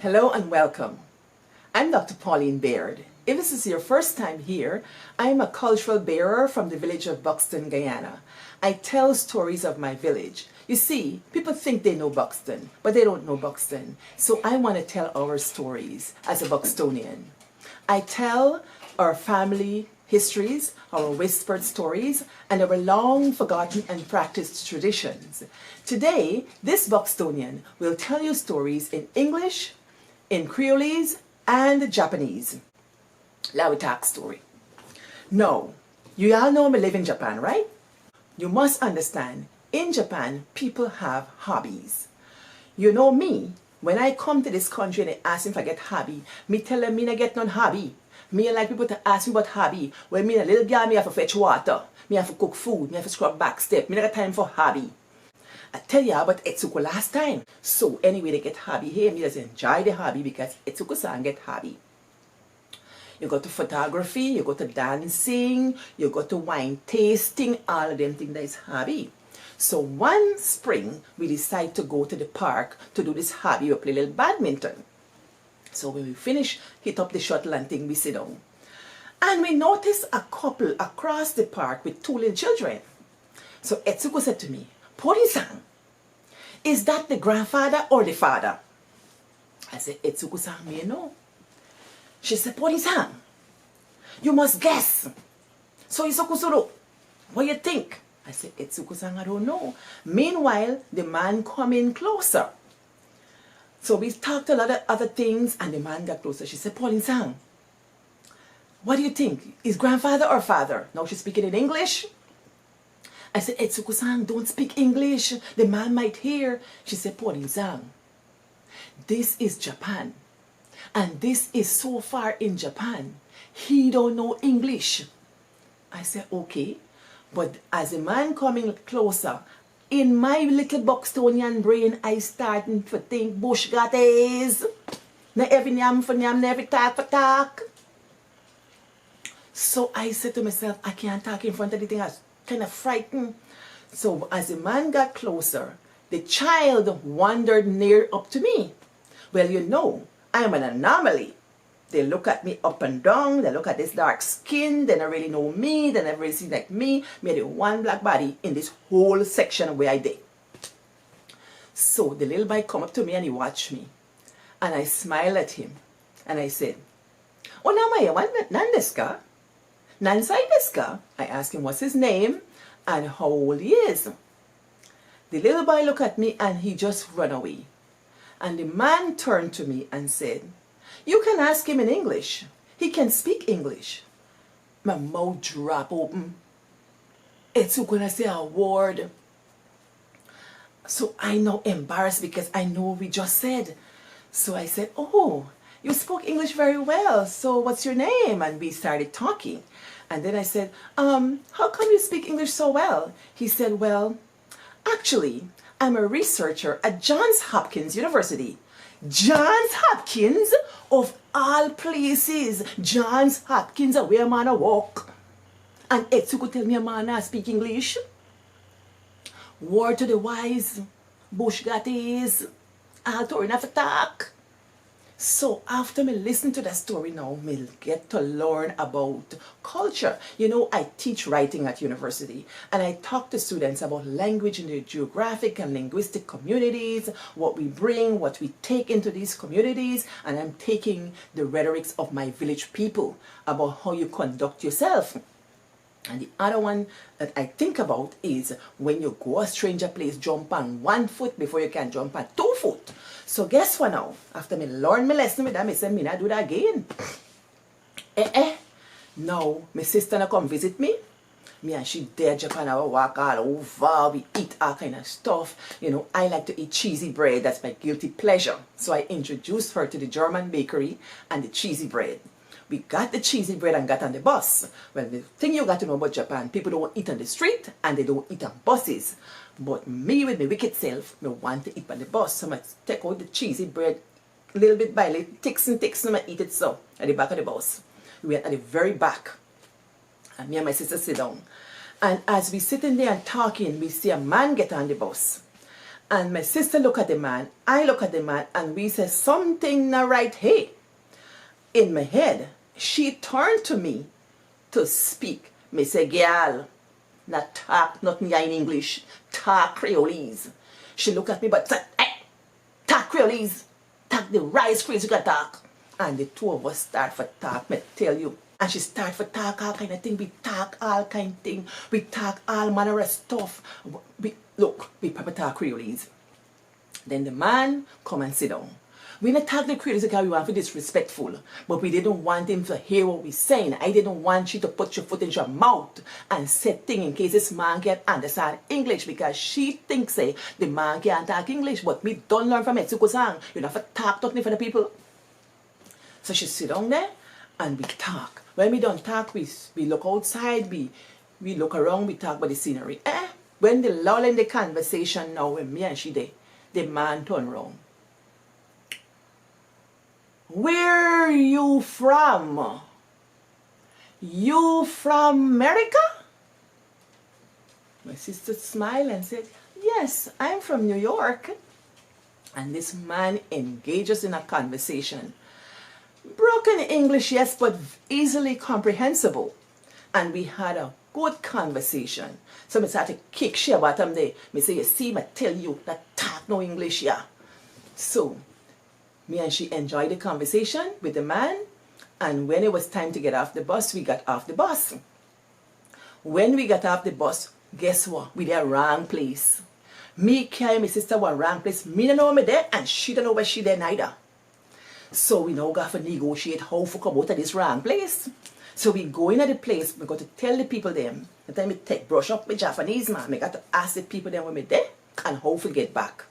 Hello and welcome. I'm Dr. Pauline Baird. If this is your first time here, I am a cultural bearer from the village of Buxton, Guyana. I tell stories of my village. You see, people think they know Buxton, but they don't know Buxton. So I want to tell our stories as a Buxtonian. I tell our family histories, our whispered stories, and our long forgotten and practiced traditions. Today, this Buxtonian will tell you stories in English, in Creolese, and Japanese. Let me talk story. Now, you all know I live in Japan, right? You must understand, in Japan, people have hobbies. You know me, when I come to this country and they ask me if I get hobby, me tell them me not get none hobby. Me like people to ask me about hobby. When me a little girl, me have to fetch water. Me have to cook food. Me have to scrub back step. Me not got time for hobby. I tell you about Etsuko last time. So anyway, they get hobby here. Me just enjoy the hobby because Etsuko-san get hobby. You go to photography, you go to dancing, you go to wine tasting, all of them things that is hobby. So one spring, we decide to go to the park to do this hobby. We play a little badminton. So when we finish, hit up the shuttle and thing, we sit down. And we notice a couple across the park with two little children. So Etsuko said to me, "Pori-san, is that the grandfather or the father?" I said, "Etsuko-san, me know." She said, "Pori-san, you must guess. So Isokusuru, what do you think?" I said, "Etsuko-san, I don't know." Meanwhile, the man come in closer. So we talked a lot of other things and the man got closer. She said, "Pauline-san, what do you think? Is grandfather or father?" Now she's speaking in English. I said, "Etsuko-san, don't speak English. The man might hear." She said, "Pauline-san, this is Japan. And this is so far in Japan. He don't know English." I said, "Okay." But as the man coming closer, in my little Buxtonian brain, I starting to think bushgates. Na every yam for yam, na every talk for talk. So I said to myself, I can't talk in front of the thing. I was kind of frightened. So as the man got closer, the child wandered near up to me. Well, you know, I am an anomaly. They look at me up and down. They look at this dark skin. They don't really know me. They never really see like me. Me the one black body in this whole section where I did. So the little boy come up to me and he watched me. And I smiled at him. And I said, "Oh, namaya, nan desu ka? Nansai desu ka?" I asked him what's his name and how old he is. The little boy looked at me and he just ran away. And the man turned to me and said, "You can ask him in English. He can speak English." My mouth dropped open. Etsuko gonna say a word. So I now embarrassed because I know what we just said. So I said, "Oh, you spoke English very well. So what's your name?" And we started talking. And then I said, "How come you speak English so well?" He said, "Well, actually, I'm a researcher at Johns Hopkins University." Johns Hopkins, of all places. Johns Hopkins, where man a walk. And Etsuko tell me a man a speak English. Word to the wise, bush gaties, all to enough talk. So after me listen to that story now, me get to learn about culture. You know, I teach writing at university and I talk to students about language in the geographic and linguistic communities, what we bring, what we take into these communities, and I'm taking the rhetorics of my village people about how you conduct yourself. And the other one that I think about is when you go a stranger place, jump on 1 foot before you can jump on 2 foot. So guess what now? After me learn my lesson with them, I said, "Me not do that again." Now, my sister na come visit me. Me and she there Japan, I walk all over, we eat all kind of stuff. You know, I like to eat cheesy bread. That's my guilty pleasure. So I introduced her to the German bakery and the cheesy bread. We got the cheesy bread and got on the bus. Well, the thing you got to know about Japan, people don't eat on the street and they don't eat on buses. But me with my wicked self, me want to eat on the bus. So I take out the cheesy bread little bit by little, ticks and I eat it so at the back of the bus. We were at the very back. And me and my sister sit down. And as we sitting there and talking, we see a man get on the bus. And my sister look at the man, I look at the man, and we say something not right. Hey, in my head, she turned to me to speak. Me say, girl, not talk nothing in English, talk Creolese. She look at me but said, hey, talk Creolese, talk the rice Creolese you got talk. And the two of us start for talk, me tell you. And she start for talk all kind of thing. We talk all kind of thing. We talk all manner of stuff. We probably talk Creolese. Then the man come and sit down. We not talk the Creolese because we want to be disrespectful. But we didn't want him to hear what we're saying. I didn't want you to put your foot in your mouth and say things in case this man can't understand English. Because she thinks the man can't talk English. But we don't learn from Mexico song. You don't have to talking for the people. So she sit down there and we talk. When we don't talk, we look outside, we look around, we talk about the scenery. When the lull in the conversation now with me and she there, the man turn around. Where you from? You from America? My sister smiled and said, yes, I'm from New York. And this man engages in a conversation. Broken English, yes, but easily comprehensible. And we had a good conversation. So I started to kick she about him there. I say, you see, I tell you that talk no English, yeah. So me and she enjoyed the conversation with the man. And when it was time to get off the bus, we got off the bus. When we got off the bus, guess what? We there wrong place. Me carry my sister one wrong place. Me don't know me there and she don't know where she there neither. So we now got to negotiate how to come out of this wrong place. So we go in at the place, we got to tell the people them. The time we take brush up with Japanese man, we got to ask the people them when we there and how to get back.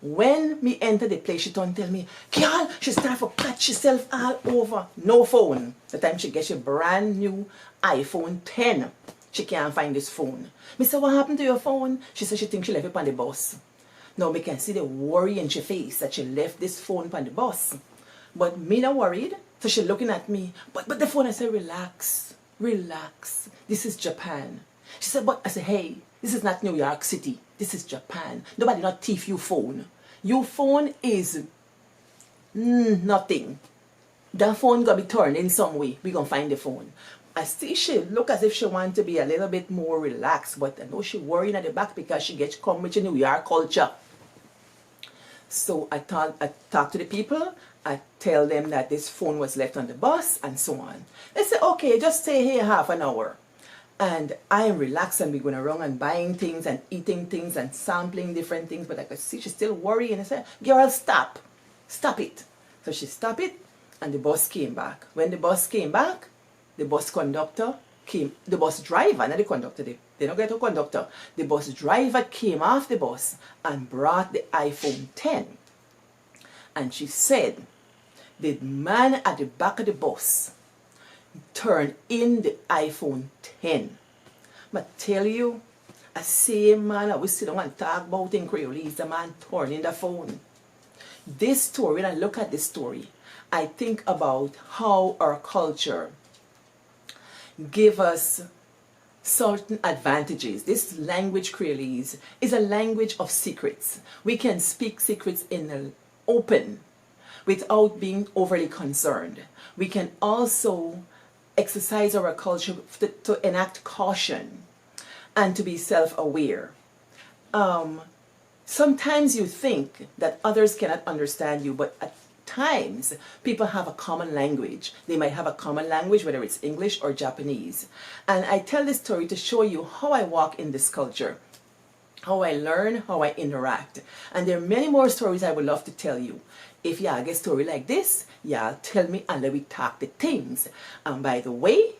When me enter the place, she don't tell me, girl, she start to patch herself all over. No phone. The time she gets a brand new iPhone 10. She can't find this phone. Me say, what happened to your phone? She said she thinks she left it on the bus. Now we can see the worry in her face that she left this phone on the bus. But me not worried. So she looking at me. But the phone, I said, relax. Relax. This is Japan. She said, but I said, hey, this is not New York City. This is Japan. Nobody not thief your phone. Your phone is nothing. That phone gonna be turned in some way. We gonna find the phone. I see she look as if she want to be a little bit more relaxed, but I know she worrying at the back because she gets come with New York culture. So I talk to the people. I tell them that this phone was left on the bus and so on. They say, okay, just stay here half an hour. And I am relaxed and we're going around and buying things and eating things and sampling different things. But I could see she's still worrying. I said, girl, stop. Stop it. So she stopped it and the bus came back. When the bus came back, the bus conductor came, the bus driver, not the conductor, they don't get a conductor. The bus driver came off the bus and brought the iPhone 10. And she said, the man at the back of the bus turned in the iPhone 10. But tell you, a same man I was sitting down and talk about in Creolese, the man turned in the phone. This story, when I look at this story, I think about how our culture give us certain advantages. This language, Creolese, is a language of secrets. We can speak secrets in the open without being overly concerned. We can also exercise our culture to enact caution and to be self-aware. Sometimes you think that others cannot understand you, but at times people have a common language. They might have a common language, whether it's English or Japanese. And I tell this story to show you how I walk in this culture, how I learn, how I interact. And there are many more stories I would love to tell you. If y'all get a story like this, y'all tell me and let me talk the things. And by the way,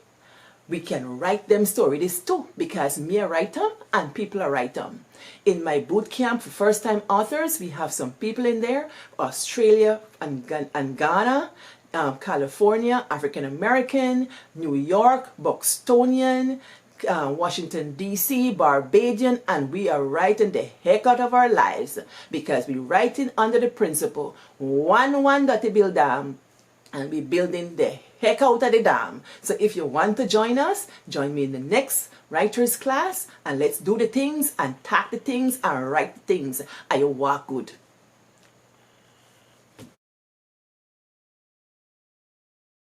we can write them stories too, because me a write them and people are write them. In my boot camp for first time authors, we have some people in there, Australia and Ghana, California, African American, New York, Bostonian, Washington DC, Barbadian, and we are writing the heck out of our lives because we're writing under the principle 1-1 that they build and we're building the heck out of the dam. So if you want to join us, join me in the next writers class, and let's do the things and tack the things and write the things, and you walk good.